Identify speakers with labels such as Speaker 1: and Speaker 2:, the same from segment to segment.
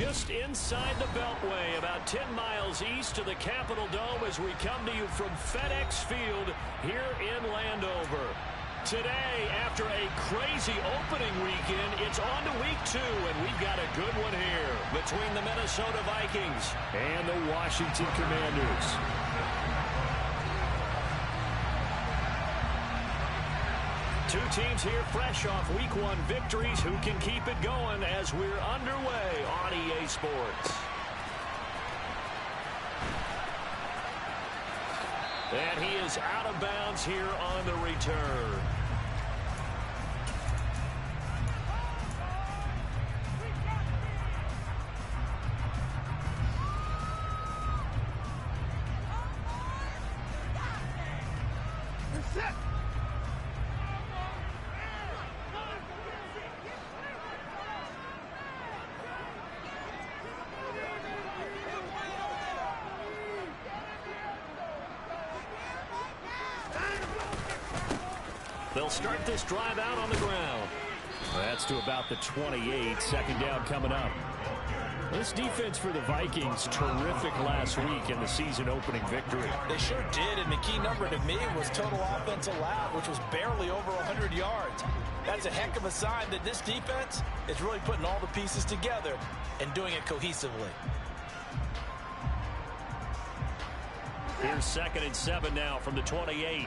Speaker 1: just inside the Beltway, about 10 miles east of the Capitol Dome as we come to you from FedEx Field here in Landover. Today, after a crazy opening weekend, it's on to week 2, and we've got a good one here between the Minnesota Vikings and the Washington Commanders. Two teams here fresh off week 1 victories. Who can keep it going as we're underway on EA Sports? And he is out of bounds here on the return. They'll start this drive out on the ground. That's to about the 28. Second down coming up. This defense for the Vikings, terrific last week in the season opening victory.
Speaker 2: They sure did, and the key number to me was total offense allowed, which was barely over 100 yards. That's a heck of a sign that this defense is really putting all the pieces together and doing it cohesively.
Speaker 1: Here's 2nd and 7 now from the 28.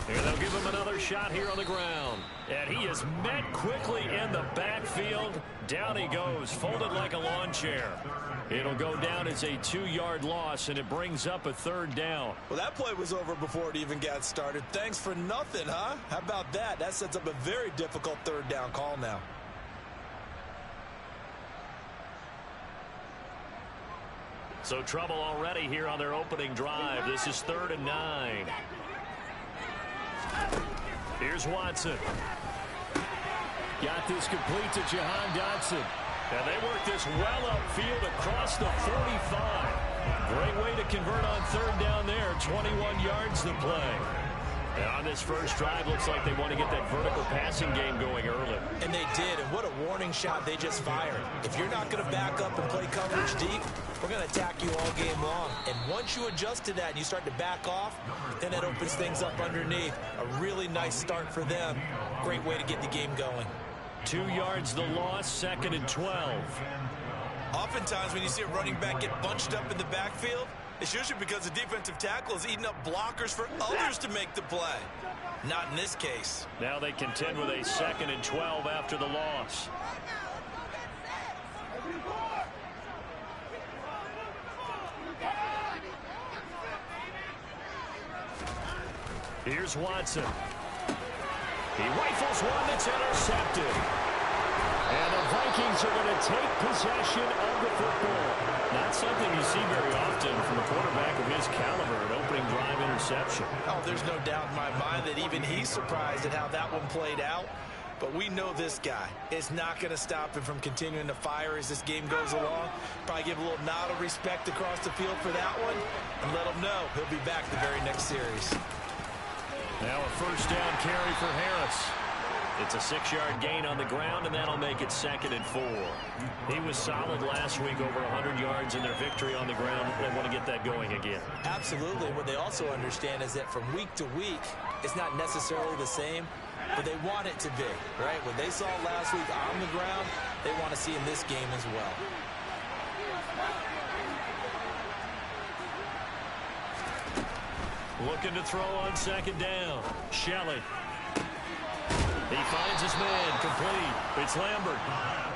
Speaker 1: Here they'll give him another shot here on the ground. And he is met quickly in the backfield. Down he goes, folded like a lawn chair. It'll go down as a 2-yard loss, and it brings up a 3rd down.
Speaker 2: Well, that play was over before it even got started. Thanks for nothing, huh? How about that? That sets up a very difficult 3rd down call now.
Speaker 1: So trouble already here on their opening drive. This is 3rd and 9. Here's Watson. Got this complete to Jahan Dotson. And they work this well upfield across the 45. Great way to convert on 3rd down there. 21 yards to play. And on this first drive, looks like they want to get that vertical passing game going early.
Speaker 2: And they did, and what a warning shot they just fired. If you're not going to back up and play coverage deep, we're going to attack you all game long. And once you adjust to that and you start to back off, then that opens things up underneath. A really nice start for them. Great way to get the game going.
Speaker 1: 2 yards the loss, 2nd and 12.
Speaker 2: Oftentimes when you see a running back get bunched up in the backfield, it's usually because the defensive tackle is eating up blockers for others to make the play. Not in this case.
Speaker 1: Now they contend with a 2nd and 12 after the loss. Here's Watson. He rifles one that's intercepted. And the Vikings are going to take possession of the football. Not something you see very often from a quarterback of his caliber, an opening drive interception.
Speaker 2: Oh, there's no doubt in my mind that even he's surprised at how that one played out. But we know this guy is not going to stop him from continuing to fire as this game goes along. Probably give a little nod of respect across the field for that one and let him know he'll be back the very next series.
Speaker 1: Now a 1st down carry for Harris. It's a 6-yard gain on the ground, and that'll make it 2nd and 4. He was solid last week, over 100 yards in their victory on the ground. They want to get that going again.
Speaker 2: Absolutely. What they also understand is that from week to week, it's not necessarily the same, but they want it to be, right? What they saw last week on the ground, they want to see in this game as well.
Speaker 1: Looking to throw on 2nd down. Shelley. He finds his man, complete. It's Lambert.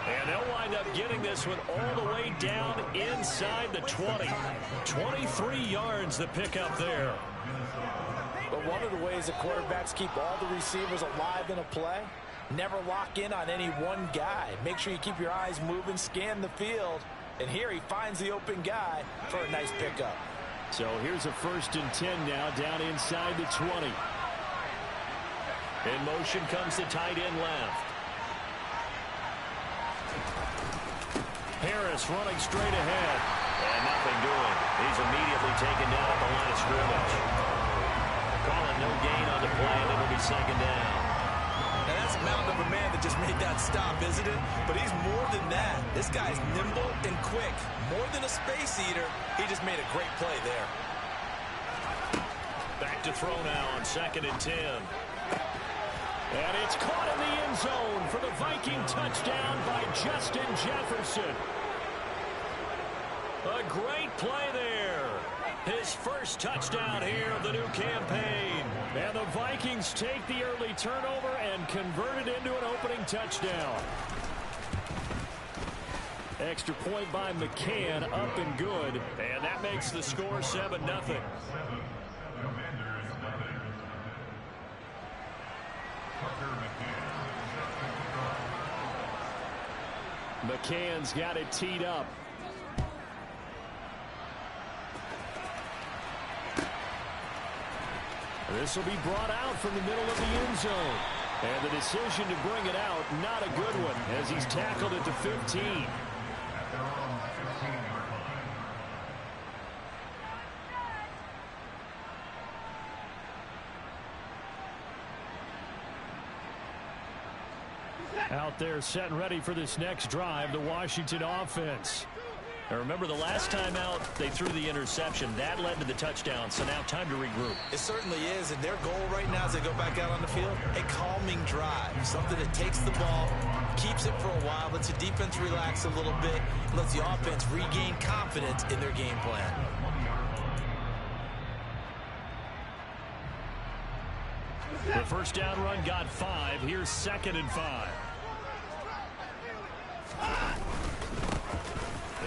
Speaker 1: And they'll wind up getting this one all the way down inside the 20. 23 yards to pick up there.
Speaker 2: But one of the ways that quarterbacks keep all the receivers alive in a play, never lock in on any one guy. Make sure you keep your eyes moving, scan the field. And here he finds the open guy for a nice pickup.
Speaker 1: So here's a 1st and 10 now, down inside the 20. In motion comes the tight end left. Harris running straight ahead. And nothing doing. He's immediately taken down at the line of scrimmage. Call it no gain on the play, and it'll be 2nd down.
Speaker 2: mound of a man that just made that stop, isn't it? But he's more than that. This guy's nimble and quick. More than a space eater, he just made a great play there.
Speaker 1: Back to throw now on 2nd and 10. And it's caught in the end zone for the Viking touchdown by Justin Jefferson. A great play there. His first touchdown here of the new campaign. And the Vikings take the early turnover and convert it into an opening touchdown. Extra point by McCann, up and good. And that makes the score 7-0. McCann's got it teed up. This will be brought out from the middle of the end zone. And the decision to bring it out, not a good one, as he's tackled at the 15. Out there set and ready for this next drive, the Washington offense. Now remember, the last time out, they threw the interception. That led to the touchdown, so now time to regroup.
Speaker 2: It certainly is, and their goal right now as they go back out on the field, a calming drive. Something that takes the ball, keeps it for a while, lets the defense relax a little bit, lets the offense regain confidence in their game plan.
Speaker 1: The first down run got 5. Here's 2nd and 5.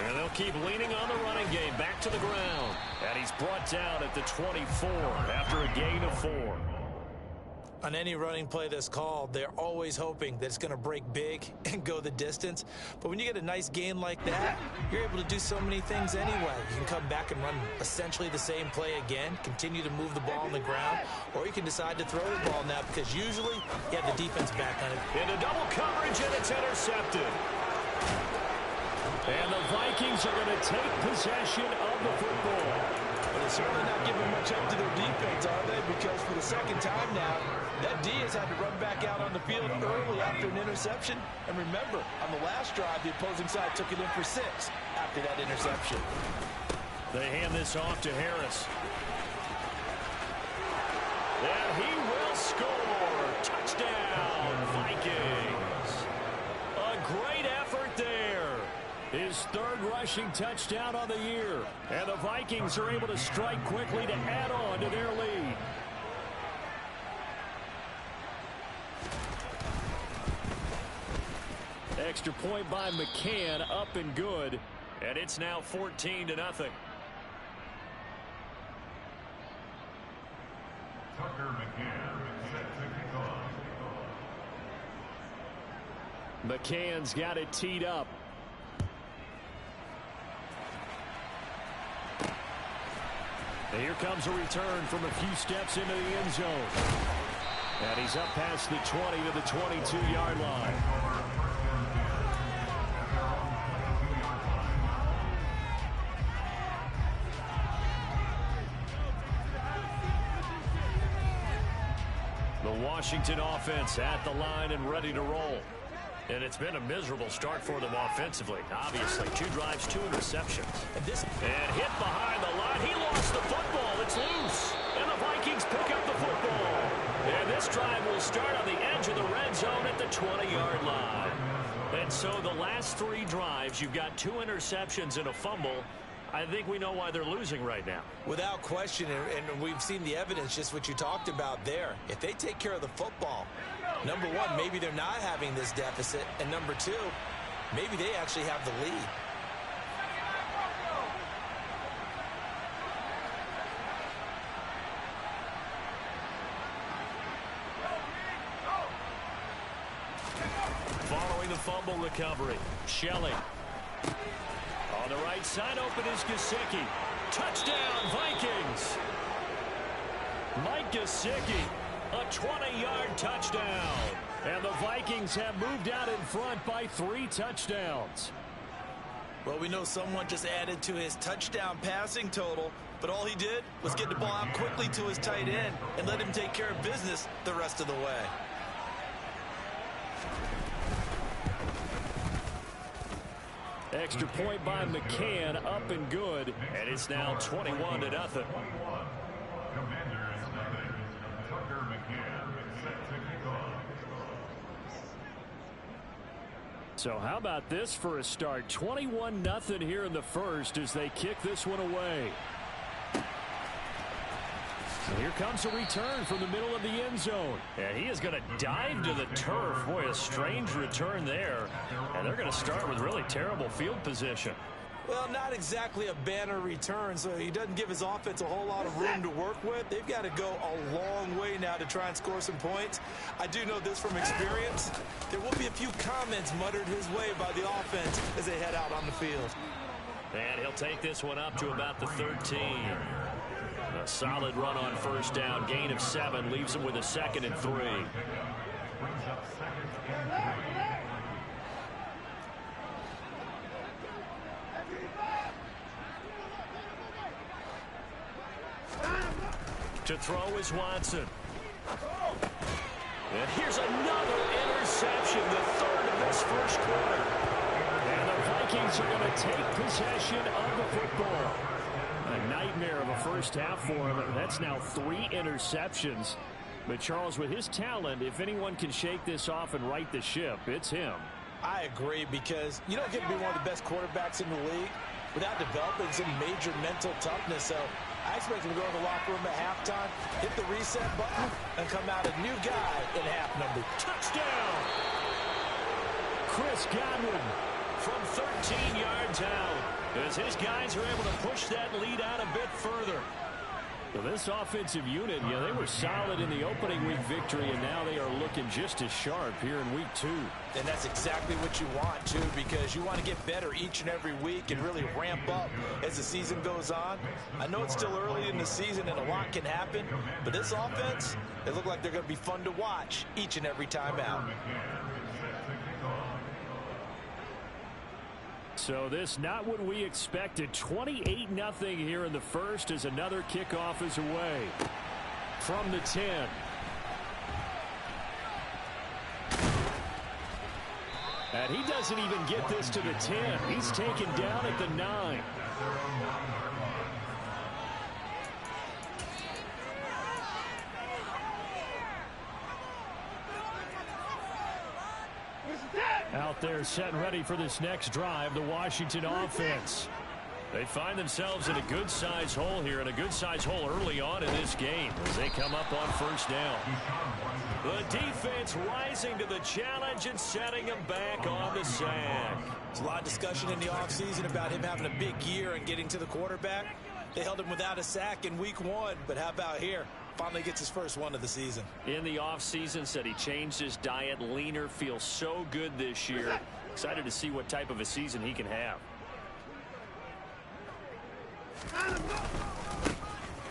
Speaker 1: And they'll keep leaning on the running game. Back to the ground. And he's brought down at the 24 after a gain of 4.
Speaker 2: On any running play that's called, they're always hoping that it's going to break big and go the distance. But when you get a nice gain like that, you're able to do so many things anyway. You can come back and run essentially the same play again, continue to move the ball on the ground, or you can decide to throw the ball now because usually you have the defense back on it.
Speaker 1: Into double coverage, and it's intercepted. And the Vikings are going to take possession of the football.
Speaker 2: But they're certainly not giving much up to their defense, are they? Because for the second time now, that D has had to run back out on the field early after an interception. And remember, on the last drive, the opposing side took it in for 6 after that interception.
Speaker 1: They hand this off to Harris. And he will score. Touchdown, Vikings. A great effort there. His 3rd rushing touchdown on the year. And the Vikings are able to strike quickly to add on to their lead. Extra point by McCann, up and good. And it's now 14-0. McCann's got it teed up. And here comes a return from a few steps into the end zone. And he's up past the 20 to the 22-yard line. The Washington offense at the line and ready to roll. And it's been a miserable start for them offensively. Obviously, 2 drives, 2 interceptions. And hit behind the line. He lost the football. It's loose. And the Vikings pick up the football. And this drive will start on the edge of the red zone at the 20-yard line. And so the last 3 drives, you've got 2 interceptions and a fumble. I think we know why they're losing right now.
Speaker 2: Without question, and we've seen the evidence, just what you talked about there. If they take care of the football, number 1, maybe they're not having this deficit, and number 2, maybe they actually have the lead.
Speaker 1: Following the fumble recovery, Shelley. On the right side, open is Gesicki. Touchdown, Vikings. Mike Gesicki, a 20-yard touchdown. And the Vikings have moved out in front by 3 touchdowns.
Speaker 2: Well, we know someone just added to his touchdown passing total, but all he did was get the ball out quickly to his tight end and let him take care of business the rest of the way.
Speaker 1: Extra point by McCann, up and good, and it's now 21-0. So how about this for a start? 21-0 here in the first as they kick this one away. So here comes a return from the middle of the end zone. And he is going to dive to the turf. Boy, a strange return there. And they're going to start with really terrible field position.
Speaker 2: Well, not exactly a banner return, so he doesn't give his offense a whole lot of room to work with. They've got to go a long way now to try and score some points. I do know this from experience. There will be a few comments muttered his way by the offense as they head out on the field.
Speaker 1: And he'll take this one up to about the 13. A solid run on first down. Gain of 7 leaves him with a 2nd and 3. To throw is Watson. And here's another interception, the 3rd of this first quarter. And the Vikings are going to take possession of the football. A nightmare of a first half for him. That's now 3 interceptions. But Charles, with his talent, if anyone can shake this off and right the ship, it's him.
Speaker 2: I agree, because you don't get to be one of the best quarterbacks in the league without developing some major mental toughness. So I expect him to go to the locker room at halftime, hit the reset button, and come out a new guy in half number.
Speaker 1: Touchdown! Chris Godwin from 13 yards out as his guys are able to push that lead out a bit further. So this offensive unit, yeah, they were solid in the opening week victory, and now they are looking just as sharp here in week 2.
Speaker 2: And that's exactly what you want, too, because you want to get better each and every week and really ramp up as the season goes on. I know it's still early in the season and a lot can happen, but this offense, they look like they're going to be fun to watch each and every time out.
Speaker 1: So this not what we expected. 28-0 here in the first as another kickoff is away. From the 10. And he doesn't even get this to the 10. He's taken down at the 9. Out there set and ready for this next drive, the Washington offense. They find themselves in a good-sized hole here, and a good-sized hole early on in this game as they come up on first down. The defense rising to the challenge and setting them back on the sack.
Speaker 2: There's a lot of discussion in the offseason about him having a big year and getting to the quarterback. They held him without a sack in week 1, but how about here? Finally gets his first one of the season.
Speaker 1: In the offseason, said he changed his diet, leaner, feels so good this year. Excited to see what type of a season he can have.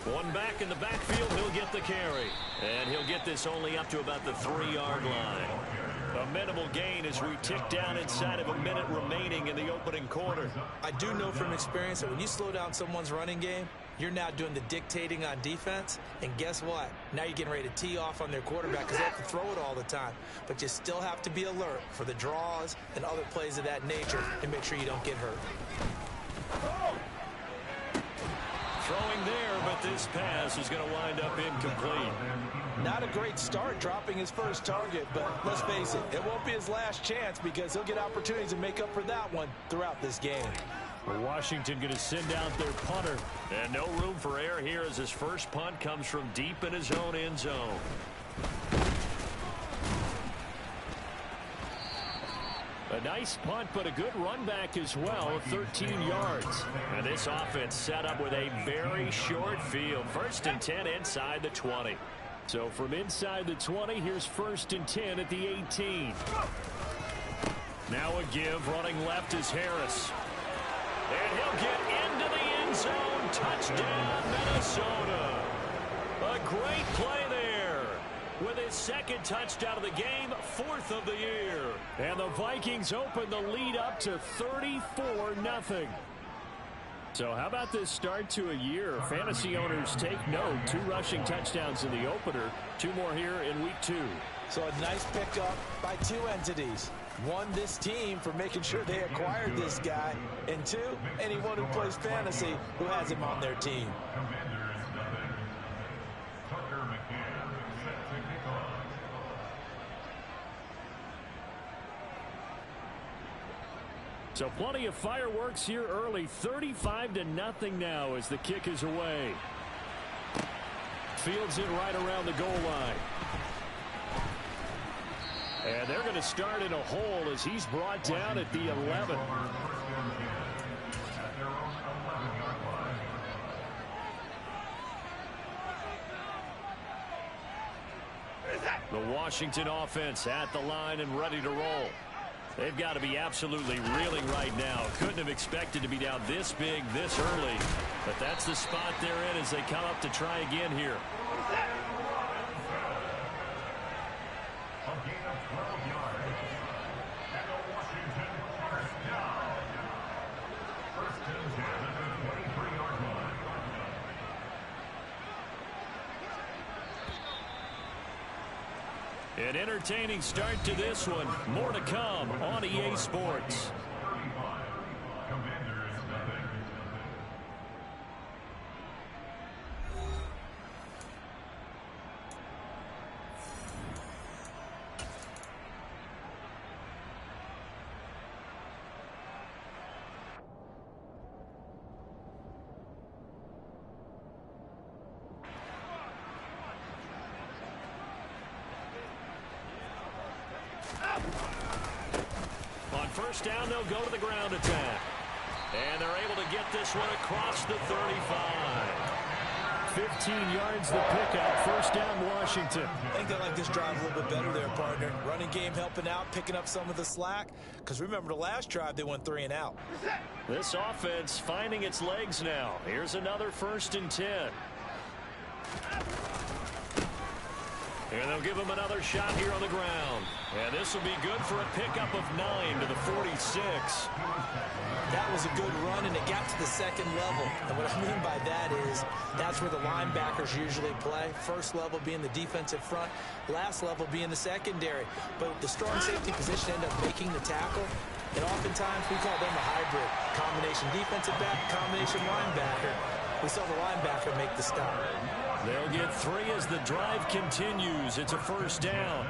Speaker 1: One back in the backfield, he'll get the carry. And he'll get this only up to about the 3-yard line. A minimal gain as we tick down inside of a minute remaining in the opening quarter.
Speaker 2: I do know from experience that when you slow down someone's running game, you're now doing the dictating on defense. And guess what? Now you're getting ready to tee off on their quarterback because they have to throw it all the time. But you still have to be alert for the draws and other plays of that nature and make sure you don't get hurt.
Speaker 1: Throwing there, but this pass is going to wind up incomplete.
Speaker 2: Not a great start dropping his first target, but let's face it, it won't be his last chance because he'll get opportunities to make up for that one throughout this game.
Speaker 1: Washington going to send out their punter. And no room for error here as his first punt comes from deep in his own end zone. A nice punt, but a good run back as well, 13 yards. And this offense set up with a very short field. 1st and 10 inside the 20. So from inside the 20, here's 1st and 10 at the 18. Now a give, running left is Harris. And he'll get into the end zone. Touchdown, Minnesota. A great play there. With his 2nd touchdown of the game, 4th of the year. And the Vikings open the lead up to 34-0. So how about this start to a year? Fantasy owners take note. 2 rushing touchdowns in the opener. 2 more here in week 2.
Speaker 2: So a nice pickup by 2 entities. One, this team for making sure they acquired this guy. And two, anyone who plays fantasy who has him on their team.
Speaker 1: So plenty of fireworks here early. 35-0 now as the kick is away. Fields it right around the goal line. And they're going to start in a hole as he's brought down at the 11. The Washington offense at the line and ready to roll. They've got to be absolutely reeling right now. Couldn't have expected to be down this big this early. But that's the spot they're in as they come up to try again here. An entertaining start to this one. More to come on EA Sports. On first down, they'll go to the ground attack. And they're able to get this one across the 35. 15 yards the pickup. First down, Washington.
Speaker 2: I think they like this drive a little bit better there, partner. Running game helping out, picking up some of the slack. Because remember, the last drive, they went 3 and out.
Speaker 1: This offense finding its legs now. Here's another 1st and 10. And they'll give him another shot here on the ground. And this will be good for a pickup of 9 to the 46.
Speaker 2: That was a good run, and it got to the second level. And what I mean by that is that's where the linebackers usually play. First level being the defensive front, last level being the secondary. But the strong safety position ended up making the tackle. And oftentimes we call them a hybrid. Combination defensive back, combination linebacker. We saw the linebacker make the stop.
Speaker 1: They'll get 3 as the drive continues. It's a first down.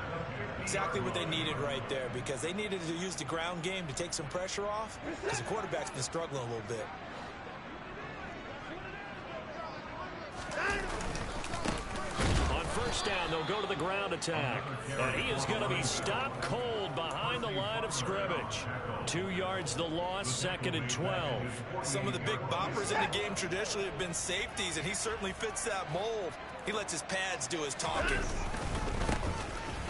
Speaker 2: Exactly what they needed right there, because they needed to use the ground game to take some pressure off, because the quarterback's been struggling a little bit.
Speaker 1: On first down, they'll go to the ground attack. And he is going to be stopped cold behind the line of scrimmage. 2 yards the loss, 2nd and 12.
Speaker 2: Some of the big boppers in the game traditionally have been safeties, and he certainly fits that mold. He lets his pads do his talking.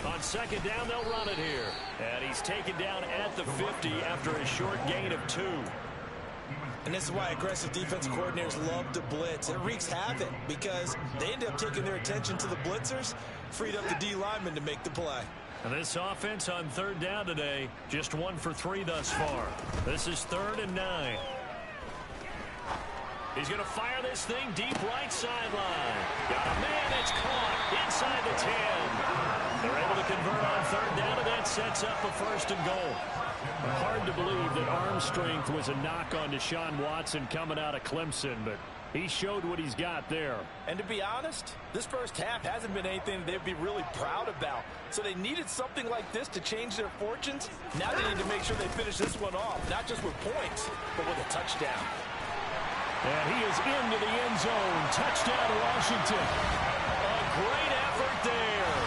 Speaker 1: On second down, they'll run it here. And he's taken down at the 50 after a short gain of 2.
Speaker 2: And this is why aggressive defensive coordinators love to blitz. It wreaks havoc because they end up taking their attention to the blitzers, freed up the D lineman to make the play.
Speaker 1: And this offense on third down today, just 1 for 3 thus far. This is 3rd and 9. He's going to fire this thing deep right sideline. Got a man, it's caught inside the 10. They're able to convert on third down, and that sets up a 1st and goal. Hard to believe that arm strength was a knock on Deshaun Watson coming out of Clemson, but he showed what he's got there.
Speaker 2: And to be honest, this first half hasn't been anything they'd be really proud about. So they needed something like this to change their fortunes. Now they need to make sure they finish this one off, not just with points, but with a touchdown.
Speaker 1: And he is into the end zone. Touchdown, Washington. A great effort there.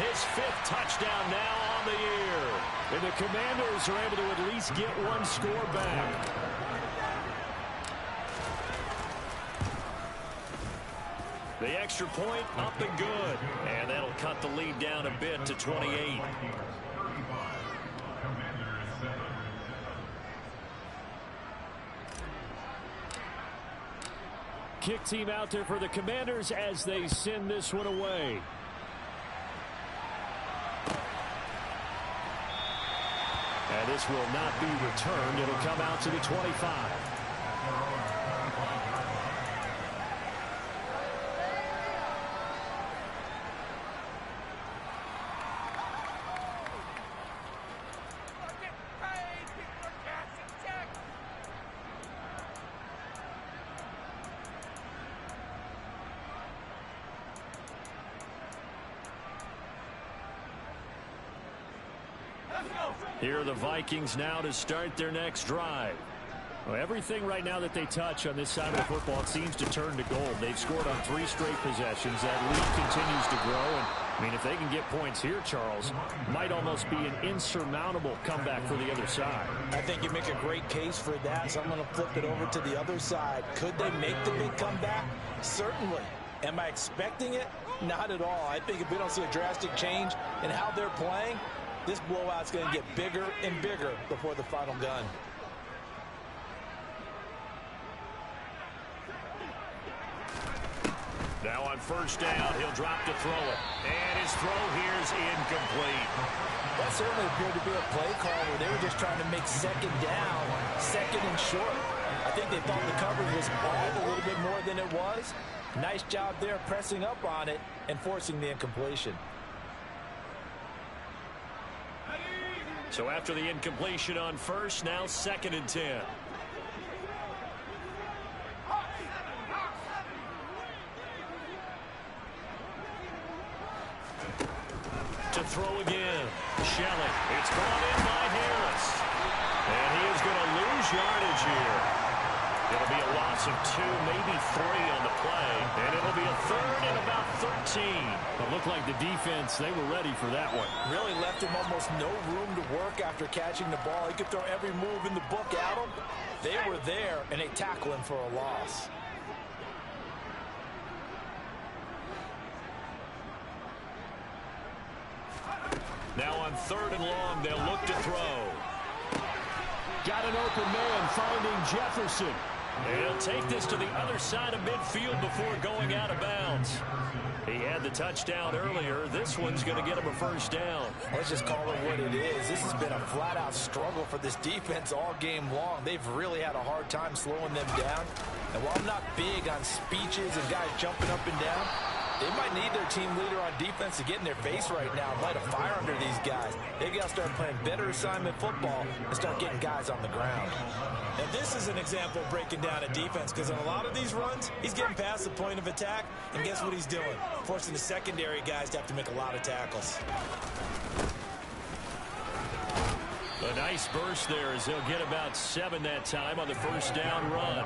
Speaker 1: His 5th touchdown now on the year. And the Commanders are able to at least get 1 score back. The extra point up and good. And that'll cut the lead down a bit to 28. Kick team out there for the Commanders as they send this one away. And this will not be returned. It'll come out to the 25. Here are the Vikings now to start their next drive. Well, everything right now that they touch on this side of the football seems to turn to gold. They've scored on 3 straight possessions. That lead continues to grow. And, I mean, if they can get points here, Charles, might almost be an insurmountable comeback for the other side.
Speaker 2: I think you make a great case for that, so I'm going to flip it over to the other side. Could they make the big comeback? Certainly. Am I expecting it? Not at all. I think if we don't see a drastic change in how they're playing, this blowout's going to get bigger and bigger before the final gun.
Speaker 1: Now on first down, he'll drop to throw it. And his throw here is incomplete.
Speaker 2: That certainly appeared to be a play call where they were just trying to make second down, second and short. I think they thought the coverage was off a little bit more than it was. Nice job there pressing up on it and forcing the incompletion.
Speaker 1: So after the incompletion on first, now 2nd and 10. To throw again. Shelley. It's gone in by Harris. And he is going to lose yardage here. It'll be a loss of 2, maybe 3 on the play. And it'll be a 3rd and about 13. It looked like the defense, they were ready for that one.
Speaker 2: Really left him almost no room to work after catching the ball. He could throw every move in the book at him. They were there, and they tackle him for a loss.
Speaker 1: Now on 3rd and long, they'll look to throw. Got an open man finding Jefferson. And he'll take this to the other side of midfield before going out of bounds. He had the touchdown earlier. This one's going to get him a first down.
Speaker 2: Let's just call it what it is. This has been a flat-out struggle for this defense all game long. They've really had a hard time slowing them down. And while I'm not big on speeches and guys jumping up and down, they might need their team leader on defense to get in their face right now and light a fire under these guys. They got to start playing better assignment football and start getting guys on the ground. And this is an example of breaking down a defense, because in a lot of these runs, he's getting past the point of attack, and guess what he's doing? Forcing the secondary guys to have to make a lot of tackles.
Speaker 1: A nice burst there as they'll get about 7 that time on the first down run.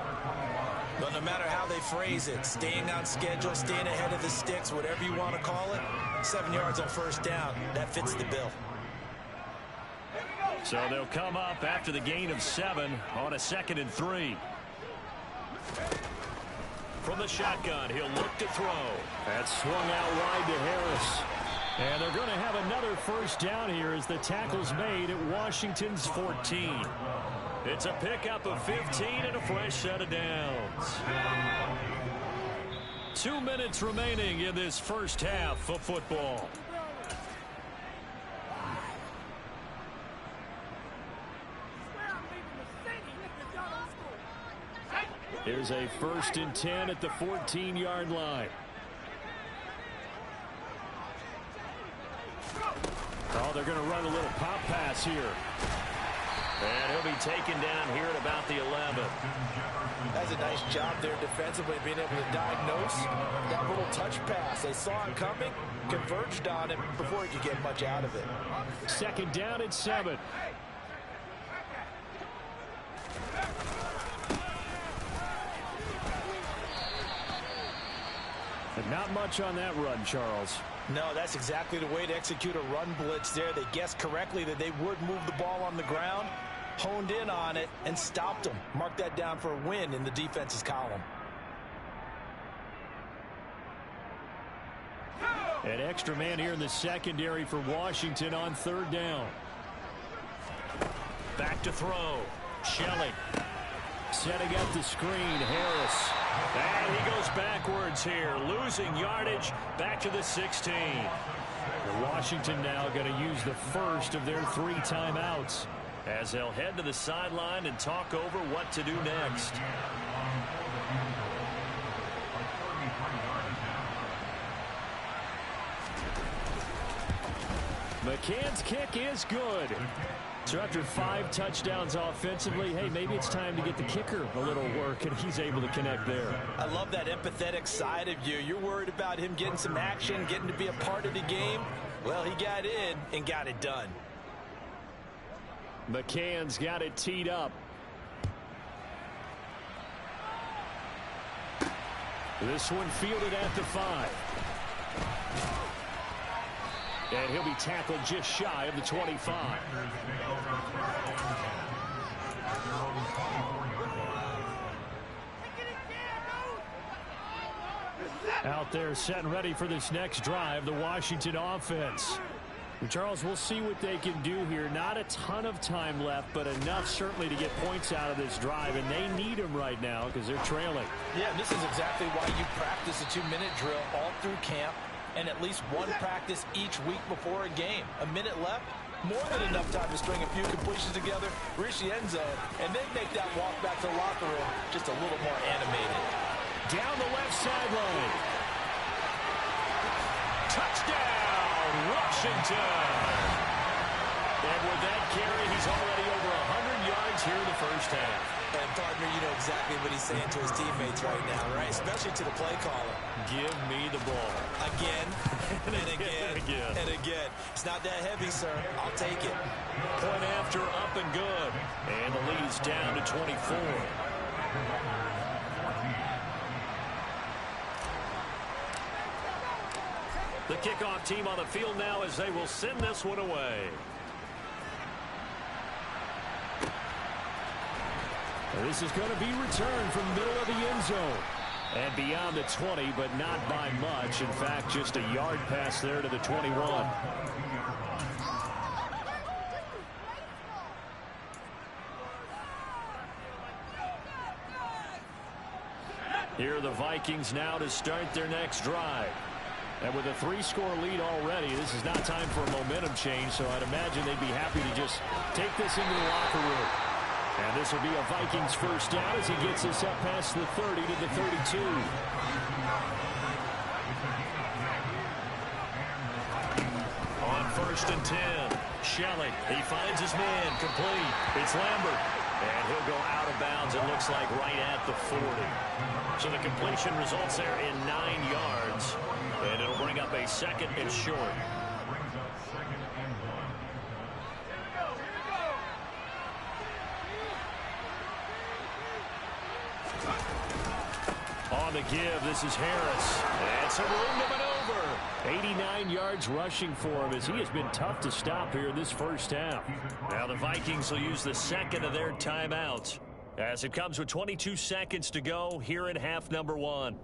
Speaker 2: But no matter how they phrase it, staying on schedule, staying ahead of the sticks, whatever you want to call it, 7 yards on first down, that fits the bill.
Speaker 1: So they'll come up after the gain of 7 on a 2nd and 3. From the shotgun, he'll look to throw. That swung out wide to Harris. And they're going to have another first down here as the tackle's made at Washington's 14. It's a pickup of 15 and a fresh set of downs. 2 minutes remaining in this first half of football. Here's a 1st and 10 at the 14-yard line. Oh, they're going to run a little pop pass here. And he'll be taken down here at about the 11.
Speaker 2: That's a nice job there defensively, being able to diagnose that little touch pass. They saw it coming, converged on it before he could get much out of it.
Speaker 1: 2nd down at 7. And not much on that run, Charles.
Speaker 2: No, that's exactly the way to execute a run blitz there. They guessed correctly that they would move the ball on the ground, honed in on it, and stopped them. Mark that down for a win in the defense's column.
Speaker 1: An extra man here in the secondary for Washington on 3rd down. Back to throw. Shelley. Setting up the screen, Harris. And he goes backwards here, losing yardage back to the 16. Washington now going to use the first of their 3 timeouts as they'll head to the sideline and talk over what to do next. McCann's kick is good. So after 5 touchdowns offensively, hey, maybe it's time to get the kicker a little work, and he's able to connect there.
Speaker 2: I love that empathetic side of you. You're worried about him getting some action, getting to be a part of the game. Well, he got in and got it done.
Speaker 1: McCann's got it teed up. This one fielded at the 5. And he'll be tackled just shy of the 25. Out there set and ready for this next drive, the Washington offense. And Charles, we'll see what they can do here. Not a ton of time left, but enough certainly to get points out of this drive, and they need them right now because they're trailing.
Speaker 2: Yeah, this is exactly why you practice a 2-minute drill all through camp and at least one practice each week before a game. A minute left, more than enough time to string a few completions together, reach the end zone, and then make that walk back to the locker room just a little more animated.
Speaker 1: Down the left sideline. Touchdown, Washington. And with that carry, he's already over 100 yards here in the first half.
Speaker 2: And, partner, you know exactly what he's saying to his teammates right now, right? Especially to the play caller.
Speaker 1: Give me the ball.
Speaker 2: Again, and again, and again. It's not that heavy, sir. I'll take it.
Speaker 1: Point after, up and good. And the lead is down to 24. The kickoff team on the field now as they will send this one away. This is going to be returned from the middle of the end zone. And beyond the 20, but not by much. In fact, just a yard pass there to the 21. Here are the Vikings now to start their next drive. And with a 3-score lead already, this is not time for a momentum change, so I'd imagine they'd be happy to just take this into the locker room. And this will be a Vikings first down as he gets us up past the 30 to the 32. On 1st and 10, Shelley, he finds his man, complete. It's Lambert, and he'll go out of bounds, it looks like, right at the 40. So the completion results there in 9 yards, and it'll bring up a 2nd and short. On the give, this is Harris. And some room to maneuver. 89 yards rushing for him as he has been tough to stop here in this first half. Now the Vikings will use the 2nd of their timeouts as it comes with 22 seconds to go here in half number 1.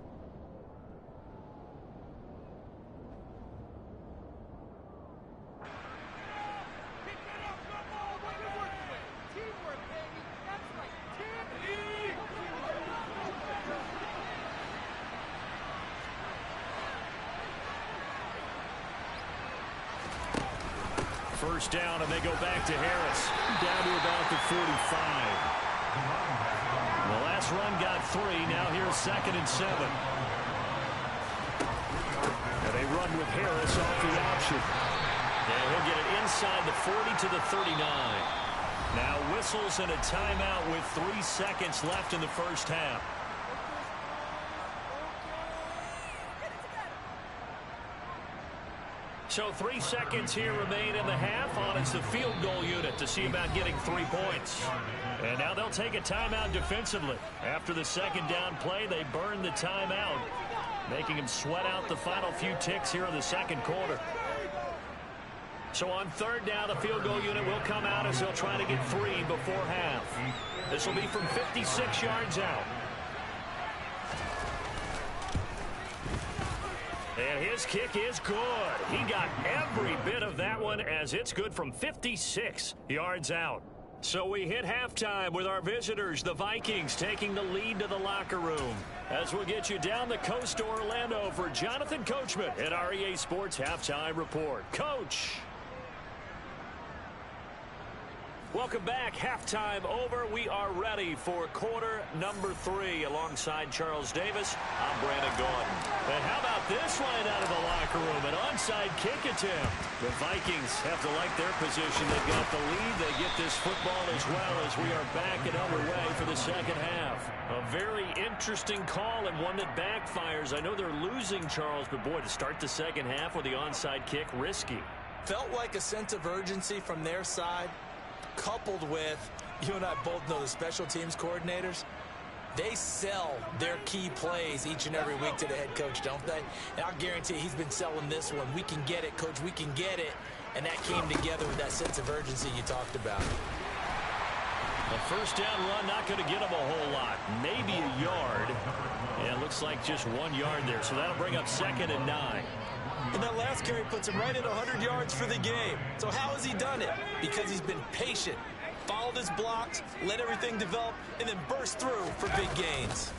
Speaker 1: First down, and they go back to Harris. Down to about the 45. The last run got 3. Now here's 2nd and 7. And they run with Harris off the option. And he'll get it inside the 40 to the 39. Now whistles and a timeout with 3 seconds left in the first half. So 3 seconds here remain in the half on it's the field goal unit to see about getting 3 points. And now they'll take a timeout defensively. After the 2nd down play, they burn the timeout, making them sweat out the final few ticks here in the 2nd quarter. So on 3rd down, the field goal unit will come out as they'll try to get 3 before half. This will be from 56 yards out. And his kick is good. He got every bit of that one as it's good from 56 yards out. So we hit halftime with our visitors, the Vikings, taking the lead to the locker room. As we'll get you down the coast to Orlando for Jonathan Coachman at our EA Sports Halftime Report. Coach. Welcome back. Halftime over. We are ready for quarter number 3 alongside Charles Davis. I'm Brandon Gordon. And how about this line out of the locker room? An onside kick attempt. The Vikings have to like their position. They've got the lead. They get this football as well as we are back and underway for the 2nd half. A very interesting call and one that backfires. I know they're losing, Charles, but boy, to start the 2nd half with the onside kick, risky.
Speaker 2: Felt like a sense of urgency from their side. coupled with, you and I both know the special teams coordinators, they sell their key plays each and every week to the head coach, don't they? And I'll guarantee he's been selling this one. We can get it, coach, we can get it. And that came together with that sense of urgency you talked about.
Speaker 1: A first down run, not going to get him a whole lot. Maybe a yard. And it looks like just 1 yard there. So that'll bring up 2nd and 9.
Speaker 2: And that last carry puts him right at 100 yards for the game. So how has he done it? Because he's been patient, followed his blocks, let everything develop, and then burst through for big gains.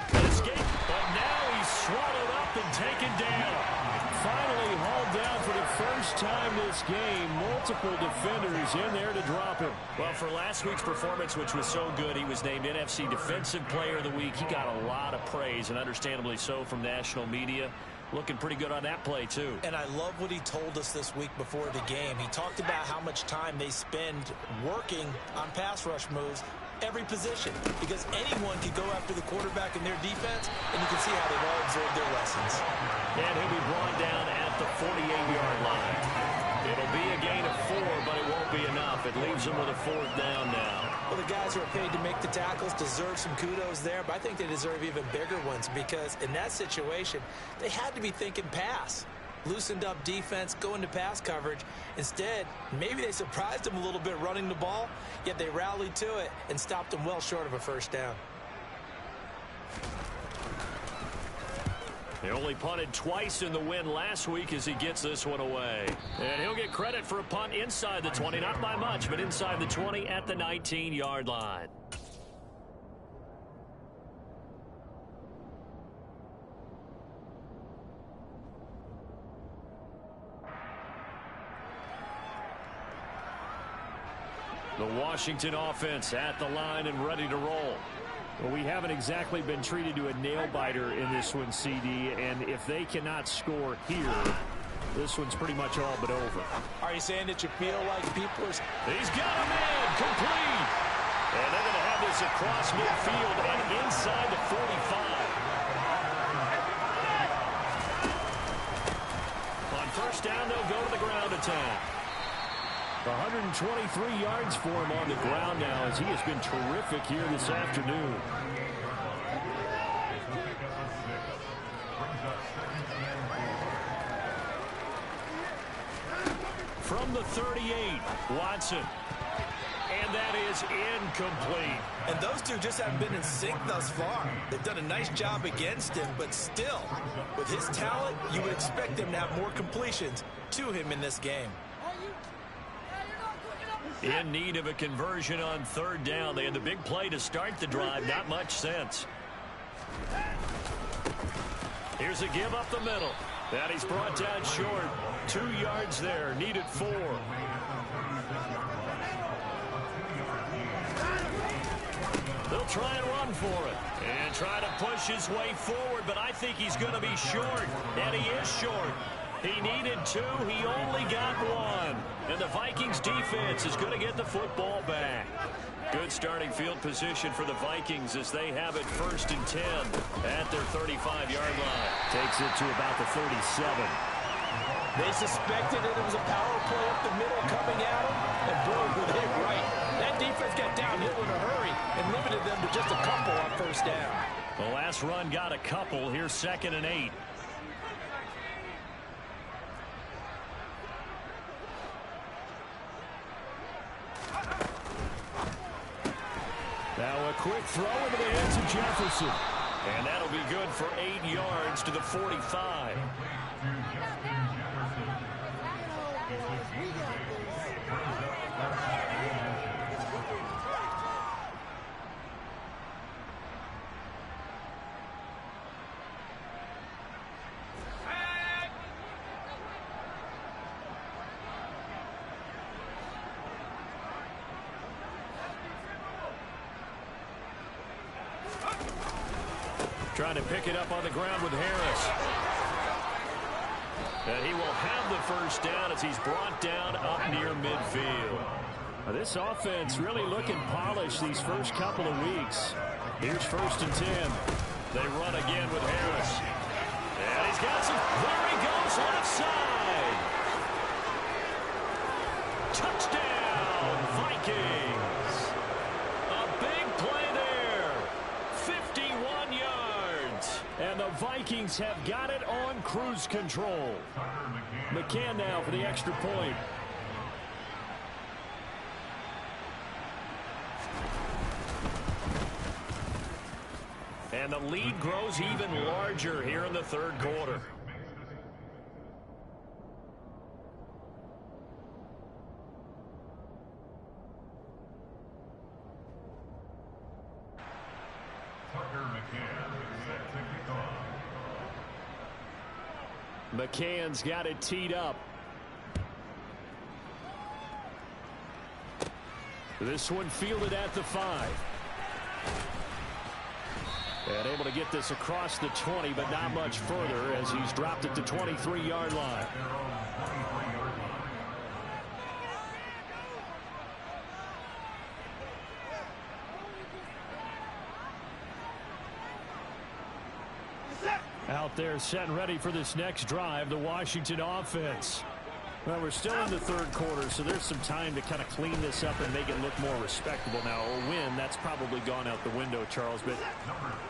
Speaker 1: Escape, but now he's swallowed up and taken down. Finally hauled down for the first time this game. Multiple defenders in there to drop him. Well, for last week's performance, which was so good, he was named NFC Defensive Player of the Week. He got a lot of praise, and understandably so, from national media. Looking pretty good on that play, too.
Speaker 2: And I love what he told us this week before the game. He talked about how much time they spend working on pass rush moves, every position, because anyone can go after the quarterback in their defense, and you can see how they've all absorbed their lessons.
Speaker 1: And he'll be brought down at the 48-yard line. It'll be a gain of 4, but it won't be enough. It leaves him with a 4th down now.
Speaker 2: Well, the guys who are paid to make the tackles deserve some kudos there, but I think they deserve even bigger ones, because in that situation, they had to be thinking pass. Loosened up defense, going to pass coverage. Instead, maybe they surprised him a little bit running the ball, yet they rallied to it and stopped him well short of a first down.
Speaker 1: He only punted twice in the win last week as he gets this one away. And he'll get credit for a punt inside the 20, not by much, but inside the 20 at the 19-yard line. The Washington offense at the line and ready to roll. Well, we haven't exactly been treated to a nail-biter in this one, CD, and if they cannot score here, this one's pretty much all but over.
Speaker 2: Are you saying that you feel like people are...
Speaker 1: He's got a man, complete! And they're going to have this across midfield and inside the 45. On first down, they'll go to the ground attack. 123 yards for him on the ground now as he has been terrific here this afternoon. From the 38, Watson. And that is incomplete.
Speaker 2: And those two just haven't been in sync thus far. They've done a nice job against him, but still, with his talent, you would expect him to have more completions to him in this game.
Speaker 1: In need of a conversion on third down. They had the big play to start the drive. Not much sense. Here's a give up the middle. That he's brought down short. 2 yards there. Needed 4. They'll try and run for it. And try to push his way forward, but I think he's going to be short. And he is short. He needed 2. He only got 1. And the Vikings defense is going to get the football back. Good starting field position for the Vikings as they have it 1st and 10 at their 35-yard line. Takes it to about the 37.
Speaker 2: They suspected that it was a power play up the middle coming at them, and boy, were they right. That defense got downhill in a hurry and limited them to just a couple on first down.
Speaker 1: The last run got a couple. Here's 2nd and 8. Now a quick throw into the hands of Jefferson. And that'll be good for 8 yards to the 45. Trying to pick it up on the ground with Harris. And he will have the first down as he's brought down up near midfield. Now this offense really looking polished these first couple of weeks. Here's 1st and 10. They run again with Harris. And he's got some. There he goes left side. Touchdown, Vikings. A big play there. 51 yards. And the Vikings have got it on cruise control. McCann now for the extra point. And the lead grows even larger here in the third quarter. McCann's got it teed up. This one fielded at the 5. And able to get this across the 20, but not much further as he's dropped it to 23-yard line. Out there set and ready for this next drive, the Washington offense. Well, we're still in the third quarter, so there's some time to kind of clean this up and make it look more respectable. Now, a win, that's probably gone out the window, Charles, but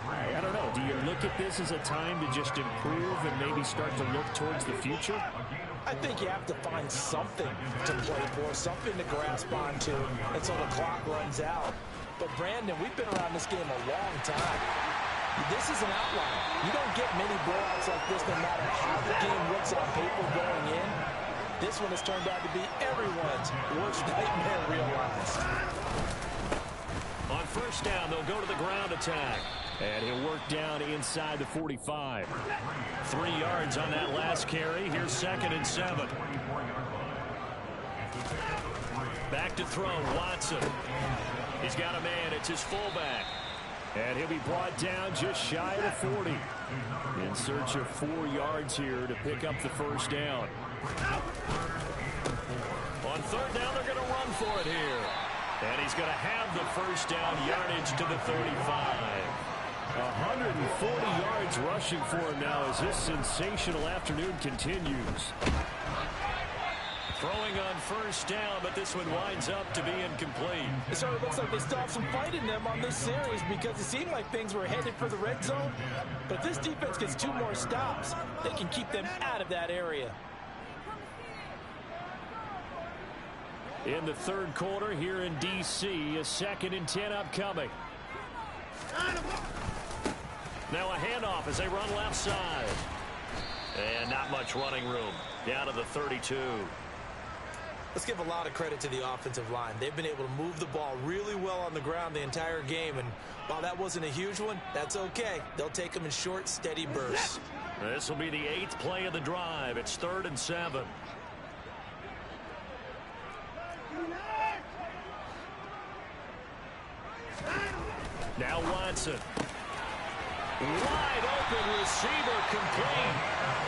Speaker 1: I don't know. Do you look at this as a time to just improve and maybe start to look towards the future?
Speaker 2: I think you have to find something to play for, something to grasp onto until the clock runs out. But, Brandon, we've been around this game a long time. This is an outlier. You don't get many blowouts like this no matter how the game looks on paper going in. This one has turned out to be everyone's worst nightmare realized.
Speaker 1: On first down, they'll go to the ground attack. And he'll work down inside the 45. 3 yards on that last carry. Here's 2nd and 7. Back to throw, Watson. He's got a man. It's his fullback. And he'll be brought down just shy of the 40. In search of 4 yards here to pick up the first down. On third down, they're going to run for it here. And he's going to have the first down, yardage to the 35. 140 yards rushing for him now as this sensational afternoon continues. Throwing on first down, but this one winds up to be incomplete.
Speaker 2: It certainly looks like they still have some fight in them on this series because it seemed like things were headed for the red zone. But if this defense gets 2 more stops, they can keep them out of that area.
Speaker 1: In the third quarter here in D.C., a 2nd and 10 upcoming. Now a handoff as they run left side. And not much running room. Down to the 32.
Speaker 2: Let's give a lot of credit to the offensive line. They've been able to move the ball really well on the ground the entire game. And while that wasn't a huge one, that's okay. They'll take them in short, steady bursts.
Speaker 1: This will be the 8th play of the drive. It's 3rd and 7. Now Watson. Wide open receiver complete.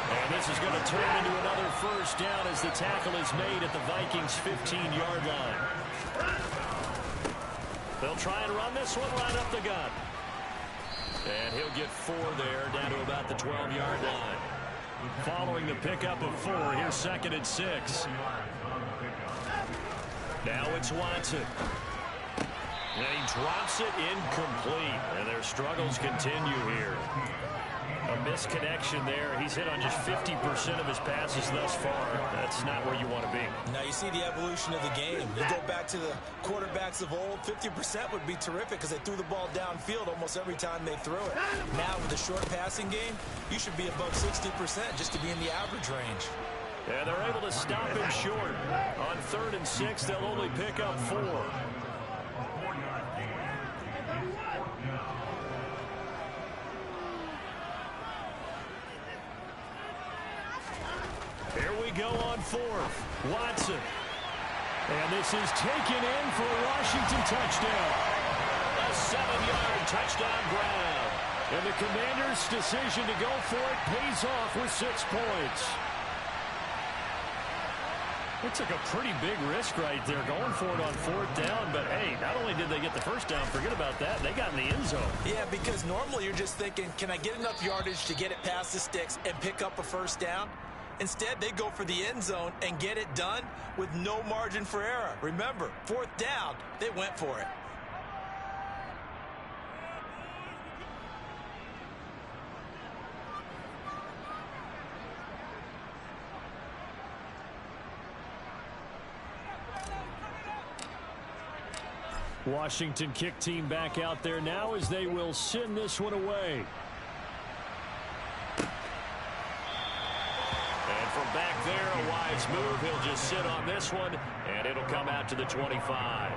Speaker 1: And this is going to turn into another first down as the tackle is made at the Vikings' 15-yard line. They'll try and run this one right up the gut. And he'll get 4 there, down to about the 12-yard line. Following the pickup of 4, here's 2nd and 6. Now it's Watson. And he drops it incomplete. And their struggles continue here. A misconnection there. He's hit on just 50% of his passes thus far. That's not where you want to be.
Speaker 2: Now you see the evolution of the game. You go back to the quarterbacks of old, 50% would be terrific because they threw the ball downfield almost every time they threw it. Now with the short passing game, you should be above 60% just to be in the average range.
Speaker 1: And they're able to stop him short. On 3rd and 6, they'll only pick up 4. Here we go on 4th. Watson. And this is taken in for a Washington touchdown. A 7-yard touchdown grab. And the Commanders' decision to go for it pays off with 6 points. They took a pretty big risk right there going for it on 4th down. But, hey, not only did they get the first down, forget about that, they got in the end zone.
Speaker 2: Yeah, because normally you're just thinking, can I get enough yardage to get it past the sticks and pick up a first down? Instead, they go for the end zone and get it done with no margin for error. Remember, 4th down, they went for it.
Speaker 1: Washington kick team back out there now as they will send this one away. And from back there, a wise move. He'll just sit on this one, and it'll come out to the 25.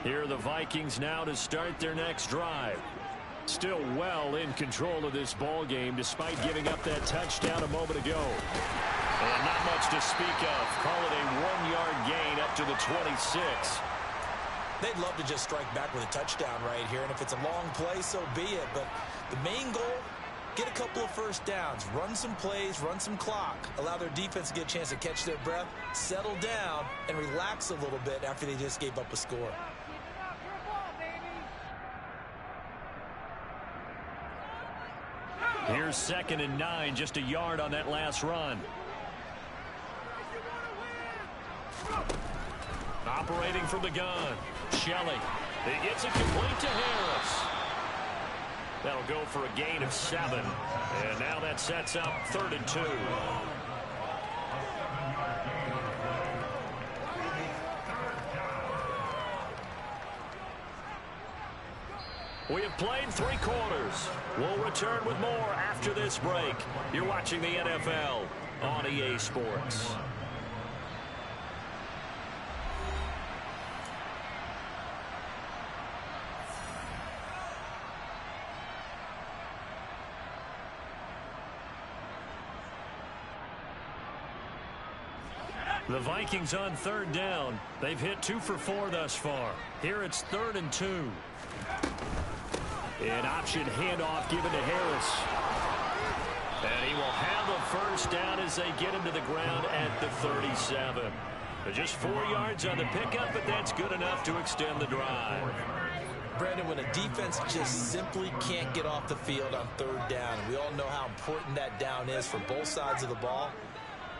Speaker 1: Here are the Vikings now to start their next drive. Still well in control of this ball game despite giving up that touchdown a moment ago. And not much to speak of. Call it a 1-yard gain up to the 26.
Speaker 2: They'd love to just strike back with a touchdown right here, and if it's a long play, so be it. But the main goal, get a couple of first downs, run some plays, run some clock, allow their defense to get a chance to catch their breath, settle down, and relax a little bit after they just gave up a score.
Speaker 1: Here's 2nd and 9, just a yard on that last run. Operating from the gun, Shelley. It's a complete to Harris. That'll go for a gain of 7. And now that sets up 3rd and 2. We have played 3 quarters. We'll return with more after this break. You're watching the NFL on EA Sports. The Vikings on 3rd down. They've hit 2 for 4 thus far. Here it's 3rd and 2. An option handoff given to Harris. And he will have a first down as they get him to the ground at the 37. But just 4 yards on the pickup, but that's good enough to extend the drive.
Speaker 2: Brandon, when a defense just simply can't get off the field on 3rd down, and we all know how important that down is for both sides of the ball,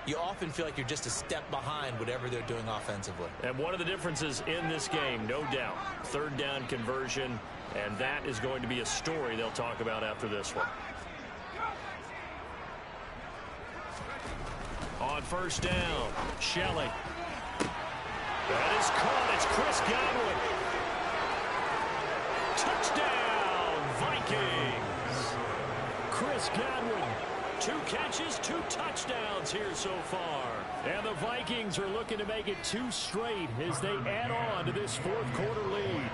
Speaker 2: you often feel like you're just a step behind whatever they're doing offensively.
Speaker 1: And one of the differences in this game, no doubt, 3rd down conversion, and that is going to be a story they'll talk about after this one. On 1st down, Shelley. That is caught. It's Chris Godwin. Touchdown, Vikings. Chris Godwin. 2 catches, 2 touchdowns here so far. And the Vikings are looking to make it 2 straight as they add on to this 4th quarter lead.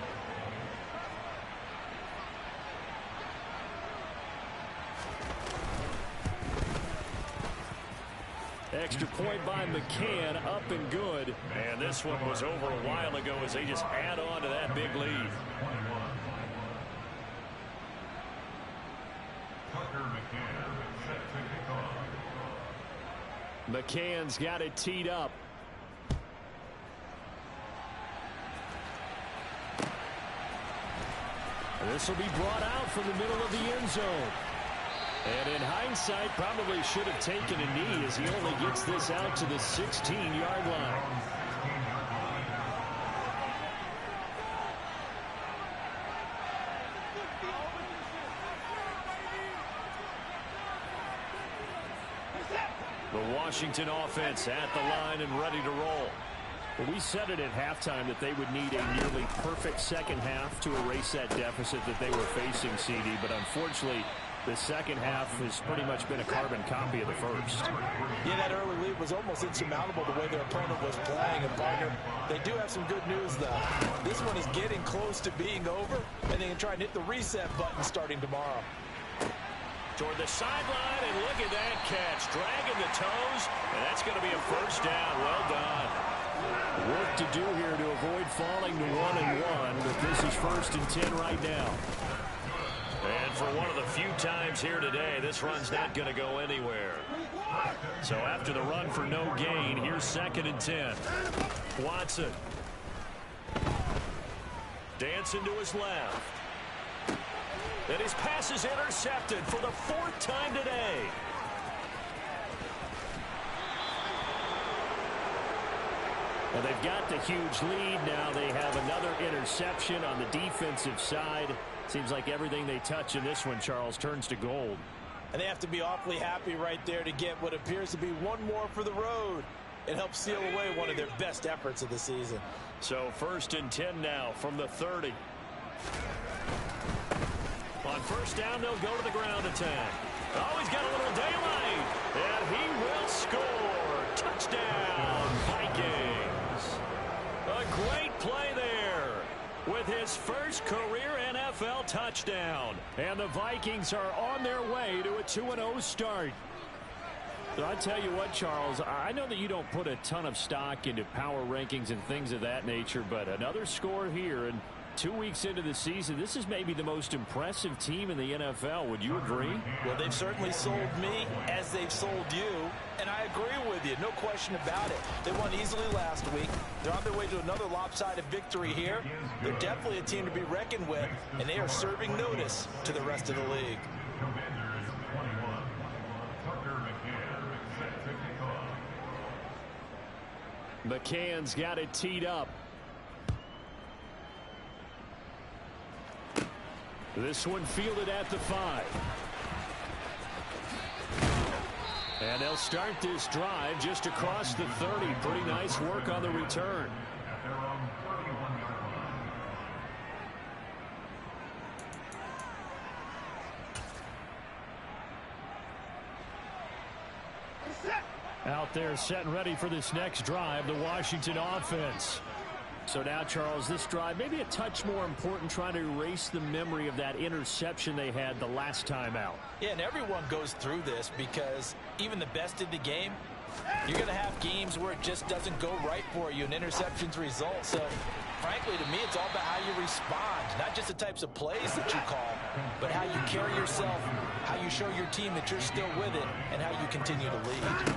Speaker 1: Extra point by McCann, up and good. And this one was over a while ago as they just add on to that big lead. McCann's got it teed up. This will be brought out from the middle of the end zone. And in hindsight, probably should have taken a knee as he only gets this out to the 16-yard line. The Washington offense at the line and ready to roll. Well, we said it at halftime that they would need a nearly perfect second half to erase that deficit that they were facing, CD, but unfortunately, the second half has pretty much been a carbon copy of the first.
Speaker 2: Yeah, that early lead was almost insurmountable the way their opponent was playing. And, partner, they do have some good news, though. This one is getting close to being over, and they can try and hit the reset button starting tomorrow.
Speaker 1: Toward the sideline, and look at that catch. Dragging the toes, and that's going to be a first down. Well done. Work to do here to avoid falling to 1-1, but this is 1st and 10 right now. And for one of the few times here today, this run's not going to go anywhere. So after the run for no gain, here's 2nd and 10. Watson. Dancing to his left. And his pass is intercepted for the 4th time today. Well, they've got the huge lead now. They have another interception on the defensive side. Seems like everything they touch in this one, Charles, turns to gold.
Speaker 2: And they have to be awfully happy right there to get what appears to be one more for the road. It helps seal away one of their best efforts of the season.
Speaker 1: So 1st and 10 now from the 30. On 1st down, they'll go to the ground attack. Oh, he's got a little daylight. And he will score. Touchdown, Vikings. A great play there with his first career NFL touchdown. And the Vikings are on their way to a 2-0 start. So I tell you what, Charles, I know that you don't put a ton of stock into power rankings and things of that nature, but another score here, and 2 weeks into the season, this is maybe the most impressive team in the NFL. Would you agree?
Speaker 2: Well, they've certainly sold me as they've sold you, and I agree with you. No question about it. They won easily last week. They're on their way to another lopsided victory here. They're definitely a team to be reckoned with, and they are serving notice to the rest of the league.
Speaker 1: McCann's got it teed up. This one fielded at the 5. And they'll start this drive just across the 30. Pretty nice work on the return. Out there set and ready for this next drive, the Washington offense. So now, Charles, this drive maybe a touch more important, trying to erase the memory of that interception they had the last time out.
Speaker 2: Yeah, and everyone goes through this because even the best in the game, you're going to have games where it just doesn't go right for you and interceptions result. So, frankly, to me, it's all about how you respond, not just the types of plays that you call, but how you carry yourself, how you show your team that you're still with it, and how you continue to lead.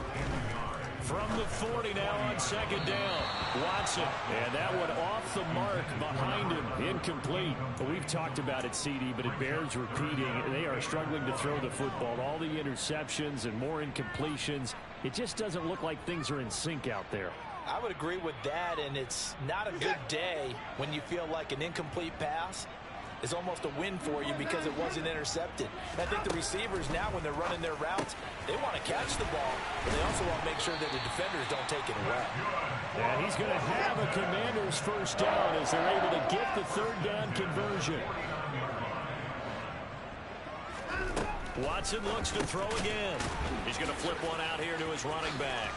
Speaker 1: From the 40 now on 2nd down. Watson. And that one off the mark behind him. Incomplete. We've talked about it, CD, but it bears repeating. They are struggling to throw the football. All the interceptions and more incompletions. It just doesn't look like things are in sync out there.
Speaker 2: I would agree with that, and it's not a good day when you feel like an incomplete pass is almost a win for you because it wasn't intercepted. I think the receivers now, when they're running their routes, they want to catch the ball, but they also want to make sure that the defenders don't take it away.
Speaker 1: And he's going to have a Commander's 1st down as they're able to get the 3rd down conversion. Watson looks to throw again. He's going to flip one out here to his running back.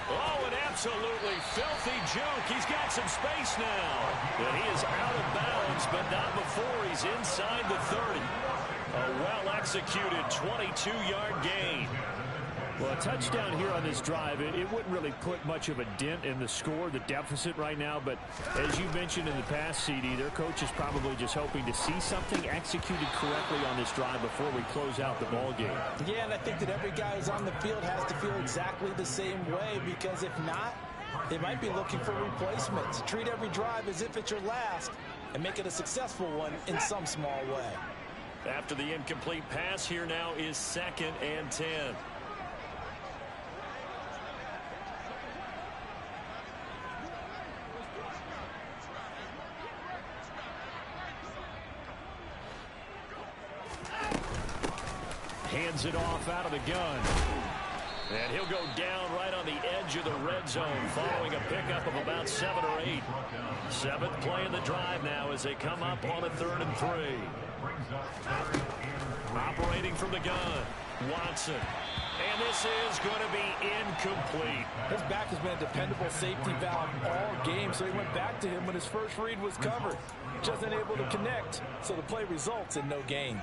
Speaker 1: Oh, an absolutely filthy juke. He's got some space now. And he is out of bounds, but not before he's inside the 30. A well-executed 22-yard gain. Well, a touchdown here on this drive, it wouldn't really put much of a dent in the score, the deficit right now. But as you mentioned in the past, CD, their coach is probably just hoping to see something executed correctly on this drive before we close out the ball game.
Speaker 2: Yeah, and I think that every guy who's on the field has to feel exactly the same way, because if not, they might be looking for replacements. Treat every drive as if it's your last and make it a successful one in some small way.
Speaker 1: After the incomplete pass, here now is 2nd and 10. Hands it off out of the gun. And he'll go down right on the edge of the red zone following a pickup of about 7 or 8. 7th play of the drive now as they come up on a 3rd and 3. Operating from the gun, Watson. And this is going to be incomplete.
Speaker 2: His back has been a dependable safety valve all game, so he went back to him when his first read was covered. Just unable to connect, so the play results in no gain.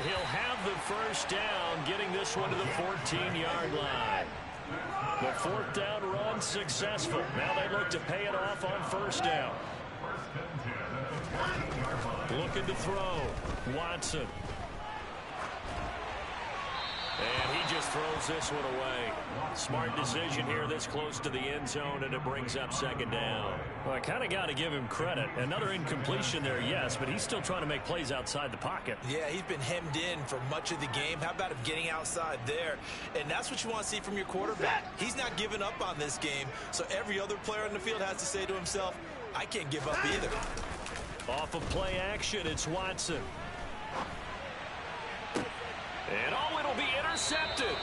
Speaker 1: he'll have the first down, getting this one to the 14-yard line. The fourth down run successful. Now they look to pay it off on first down. Looking to throw. Watson. And he just throws this one away. Smart decision here this close to the end zone, and it brings up second down. Well, I kind of got to give him credit. Another incompletion there, yes, but he's still trying to make plays outside the pocket.
Speaker 2: Yeah, he's been hemmed in for much of the game. How about him getting outside there? And that's what you want to see from your quarterback. He's not giving up on this game, so every other player on the field has to say to himself, I can't give up either.
Speaker 1: Off of play action, it's Watson. And it'll be intercepted.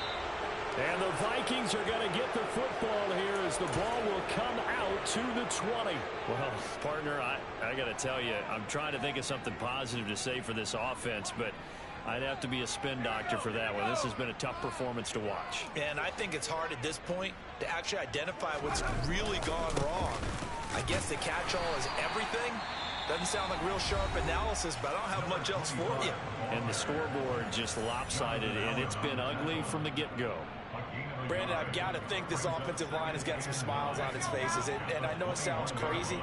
Speaker 1: And the Vikings are going to get the football here as the ball will come out to the 20. Well, partner, I got to tell you, I'm trying to think of something positive to say for this offense, but I'd have to be a spin doctor for that one. This has been a tough performance to watch.
Speaker 2: And I think it's hard at this point to actually identify what's really gone wrong. I guess the catch-all is everything. Doesn't sound like real sharp analysis, but I don't have much else for you.
Speaker 1: And the scoreboard just lopsided, and it's been ugly from the get-go.
Speaker 2: Brandon, I've got to think this offensive line has got some smiles on its faces. And I know it sounds crazy,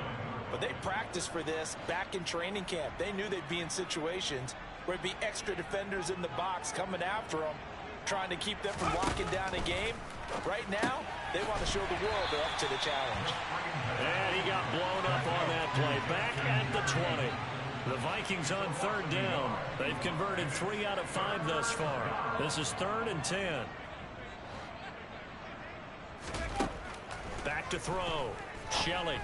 Speaker 2: but they practiced for this back in training camp. They knew they'd be in situations where it'd be extra defenders in the box coming after them, trying to keep them from locking down a game. Right now, they want to show the world they're up to the challenge.
Speaker 1: And he got blown up on that play. Back at the 20. The Vikings on third down. They've converted 3 out of 5 thus far. This is 3rd and 10. Back to throw. Shelley.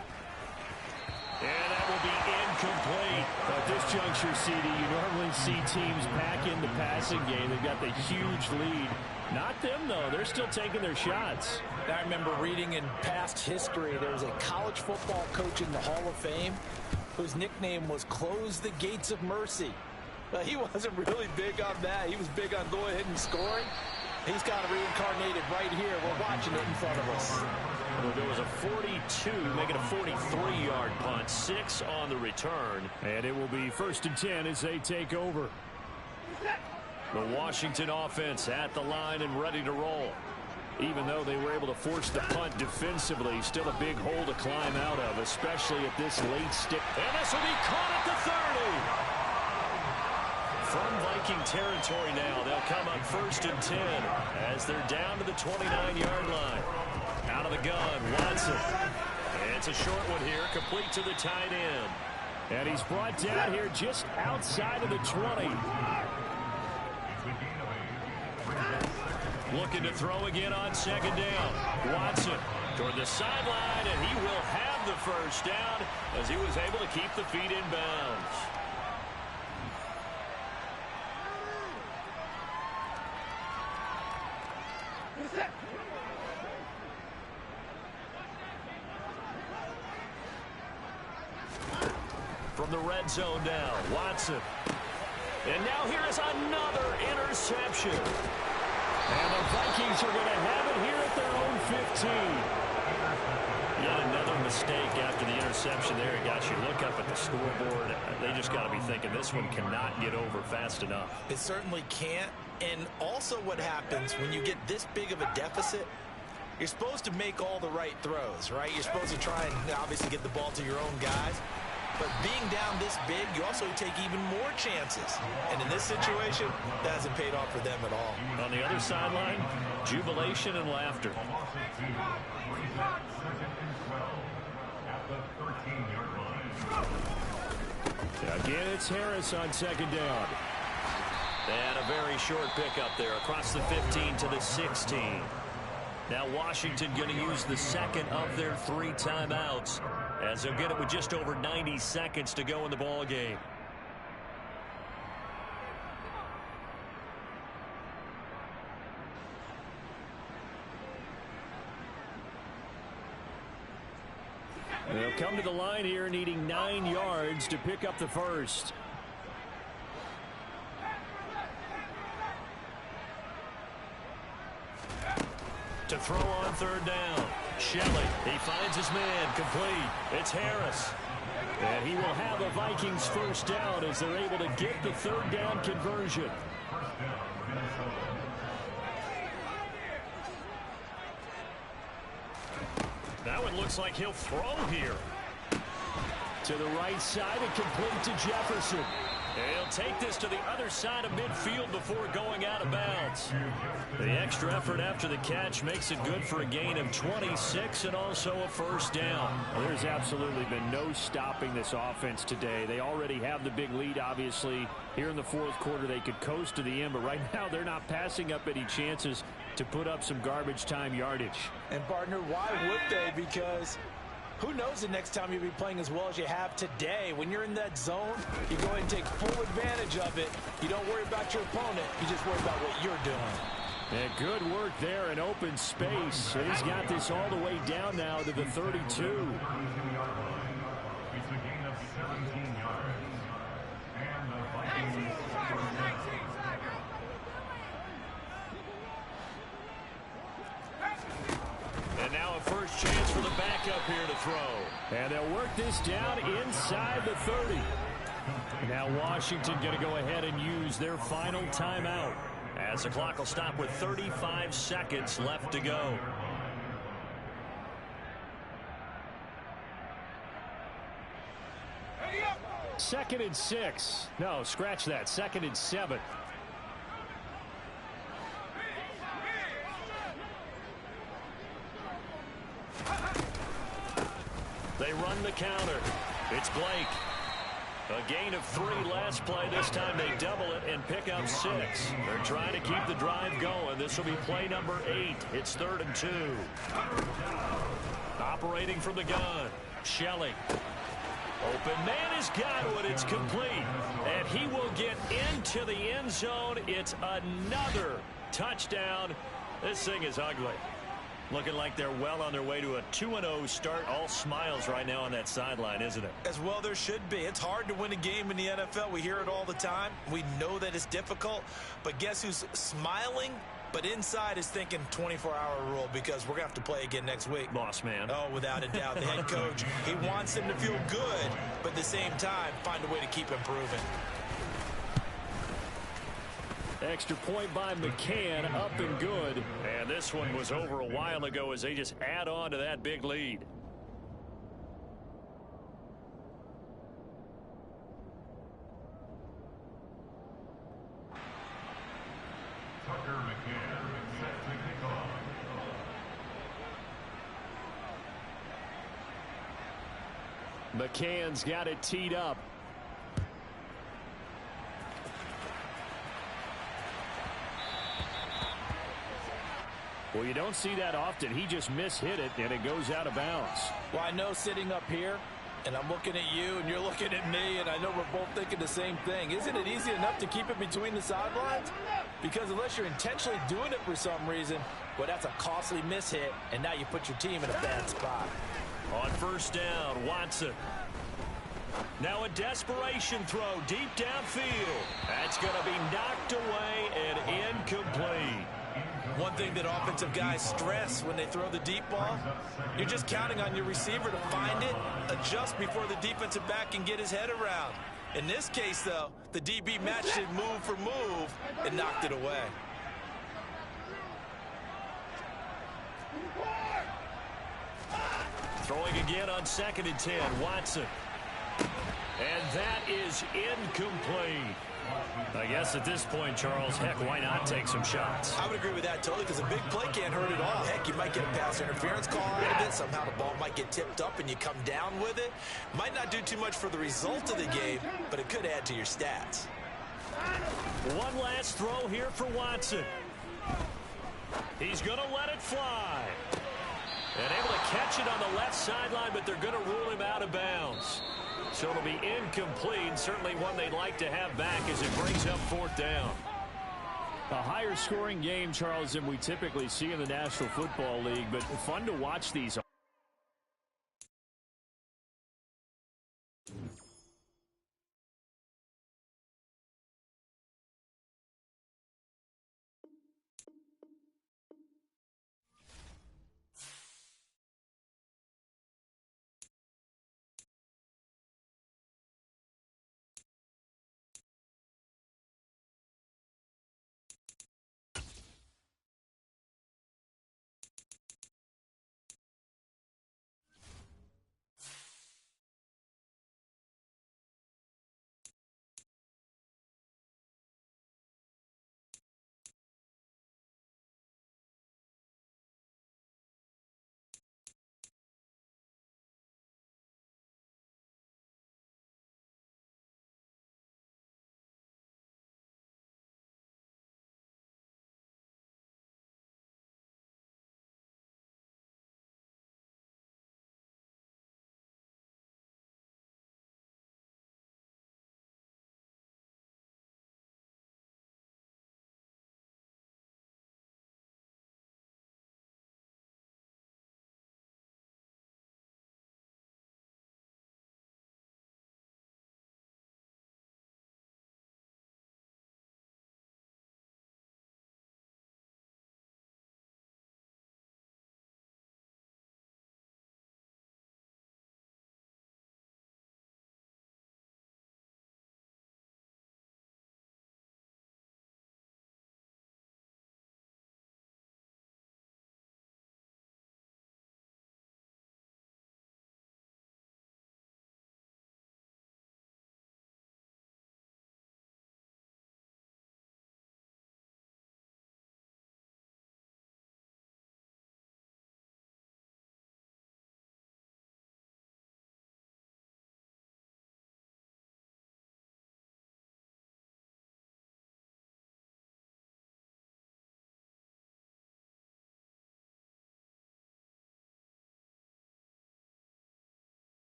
Speaker 1: And that will be incomplete.
Speaker 3: At this juncture, CD, you normally see teams pack in the passing game. They've got the huge lead. Not them, though. They're still taking their shots.
Speaker 2: I remember reading in past history, there was a college football coach in the Hall of Fame whose nickname was Close the Gates of Mercy. But he wasn't really big on that. He was big on going ahead and scoring. He's kind of reincarnated right here. We're watching it in front of us.
Speaker 1: Well, there was a 42, making a 43-yard punt, 6 on the return.
Speaker 3: And it will be 1st and 10 as they take over.
Speaker 1: The Washington offense at the line and ready to roll. Even though they were able to force the punt defensively, still a big hole to climb out of, especially at this late stick. And this will be caught at the 30. From Viking territory now, they'll come up 1st and 10 as they're down to the 29-yard line. Out of the gun, Watson. And it's a short one here, complete to the tight end.
Speaker 3: And he's brought down here just outside of the 20.
Speaker 1: Looking to throw again on 2nd down. Watson toward the sideline, and he will have the first down as he was able to keep the feet in bounds. From the red zone now, Watson. And now here is another interception. And the Vikings are going to have it here at their own 15. Yet another mistake after the interception there. It got you look up at the scoreboard. They just got to be thinking this one cannot get over fast enough.
Speaker 2: It certainly can't. And also what happens when you get this big of a deficit, you're supposed to make all the right throws, right? You're supposed to try and obviously get the ball to your own guys. But being down this big, you also take even more chances. And in this situation, that hasn't paid off for them at all.
Speaker 1: On the other sideline, jubilation and laughter.
Speaker 3: Again, it's Harris on 2nd down.
Speaker 1: And a very short pickup there across the 15 to the 16. Now Washington going to use the second of their 3 timeouts, as they'll get it with just over 90 seconds to go in the ball game.
Speaker 3: They'll come to the line here needing 9 yards to pick up the first.
Speaker 1: To throw on 3rd down. Shelley, he finds his man, complete. It's Harris.
Speaker 3: And he will have a Vikings first down as they're able to get the 3rd down conversion.
Speaker 1: That one looks like he'll throw here.
Speaker 3: To the right side and complete to Jefferson.
Speaker 1: He'll take this to the other side of midfield before going out of bounds. The extra effort after the catch makes it good for a gain of 26 and also a first down.
Speaker 3: Well, there's absolutely been no stopping this offense today. They already have the big lead, obviously. Here in the fourth quarter, they could coast to the end, but right now they're not passing up any chances to put up some garbage time yardage.
Speaker 2: And, partner, why would they? Because who knows the next time you'll be playing as well as you have today. When you're in that zone, you go ahead and take full advantage of it. You don't worry about your opponent. You just worry about what you're doing.
Speaker 3: Yeah, good work there in open space. He's got this all the way down now to the 32.
Speaker 4: It's a gain of 17 yards. And the Vikings.
Speaker 1: And now a first chance for the backup here to throw.
Speaker 3: And they'll work this down inside the 30. Now Washington going to go ahead and use their final timeout,
Speaker 1: as the clock will stop with 35 seconds left to go.
Speaker 3: Second and 6. No, scratch that. Second and 7.
Speaker 1: They run the counter. It's Blake. A gain of 3 last play. This time they double it and pick up 6. They're trying to keep the drive going. This will be play number 8. It's 3rd and 2. Operating from the gun. Shelley. Open man has got it. It's complete. And he will get into the end zone. It's another touchdown. This thing is ugly. Looking like they're well on their way to a 2-0 start. All smiles right now on that sideline, isn't it?
Speaker 2: As well there should be. It's hard to win a game in the NFL. We hear it all the time. We know that it's difficult. But guess who's smiling? But inside is thinking 24-hour rule, because we're going to have to play again next week.
Speaker 1: Boss man.
Speaker 2: Oh, without a doubt. The head coach, he wants them to feel good, but at the same time, find a way to keep improving.
Speaker 3: Extra point by McCann, up and good.
Speaker 1: And this one was over a while ago as they just add on to that big lead.
Speaker 4: Tucker McCann set to kick off.
Speaker 3: McCann's got it teed up. Well, you don't see that often. He just mishit it, and it goes out of bounds.
Speaker 2: Well, I know sitting up here, and I'm looking at you, and you're looking at me, and I know we're both thinking the same thing. Isn't it easy enough to keep it between the sidelines? Because unless you're intentionally doing it for some reason, well, that's a costly mishit, and now you put your team in a bad spot.
Speaker 1: On first down, Watson. Now a desperation throw deep downfield. That's going to be knocked away and incomplete.
Speaker 2: One thing that offensive guys stress when they throw the deep ball, you're just counting on your receiver to find it, adjust before the defensive back can get his head around. In this case, though, the DB matched it move for move and knocked it away.
Speaker 1: Throwing again on 2nd and 10, Watson. And that is incomplete. I guess at this point, Charles, heck, why not take some shots?
Speaker 2: I would agree with that totally, because a big play can't hurt at all. Heck, you might get a pass interference call out of it. Somehow the ball might get tipped up and you come down with it. Might not do too much for the result of the game, but it could add to your stats.
Speaker 1: One last throw here for Watson. He's going to let it fly. And able to catch it on the left sideline, but they're going to rule him out of bounds. So it'll be incomplete. Certainly one they'd like to have back as it brings up 4th down.
Speaker 3: A higher scoring game, Charles, than we typically see in the National Football League, but fun to watch these